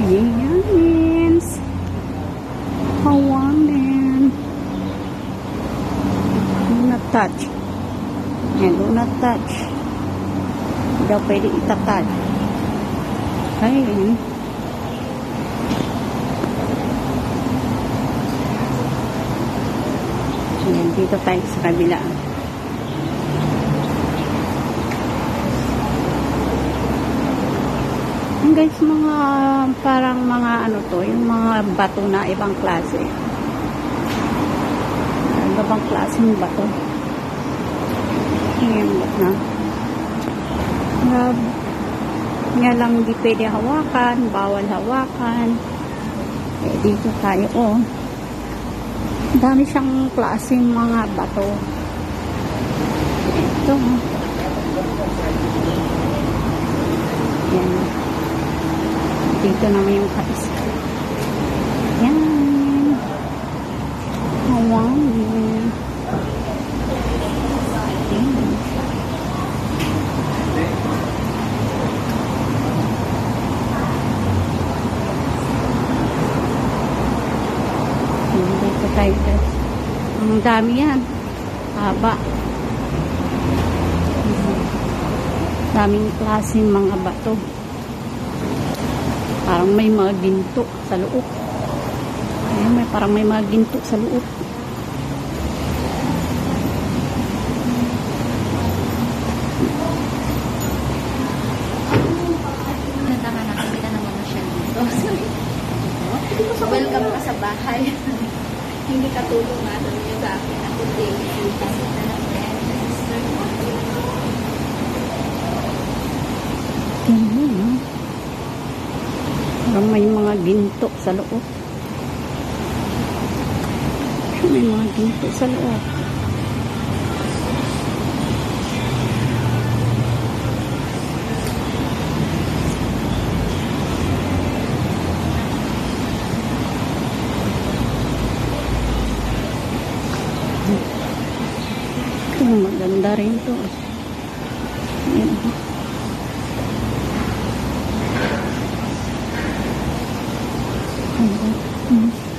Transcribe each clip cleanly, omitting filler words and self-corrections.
Ayan. Hawanin. Do not touch. Ayan, do not touch. Hindi daw pwede itatouch. Ayan. Ayan, dito tayo sa kabila. Ayan guys, mga parang mga ano to, yung mga bato na ibang klase. Ibang klaseng bato. Ayan na. Nga lang hindi pwede hawakan, bawal hawakan. Eh, dito tayo, oh. Dami siyang klaseng mga bato. Ito. Yan. Dito naman yung kaisa. Yan. Hawangin. Yan. Dito tayo guys. Ang dami yan. Haba. Daming klaseng mga bato. Parang may mga ginto sa loob. Ayan, parang may mga ginto sa loob. Nakakita naman na siya dito. Welcome ka sa bahay. Hindi ka tulong nga. Sabi niya sa akin. Ako din. Kasi na lang sister mo. Tingnan mo. Parang may mga ginto sa loob. May mga ginto sa loob. Ito, maganda rin to. Ayan.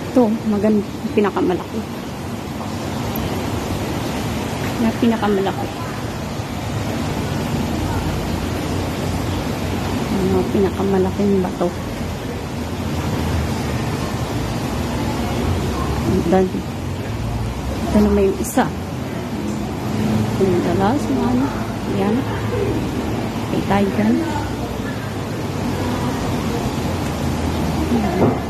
Ito, maganda. Pinakamalaki. Na pinakamalaki. Ano, pinakamalaking bato. Dan. Ito naman yung isa. Yung the last one. Ayan. Okay, tayo dyan. Ayan.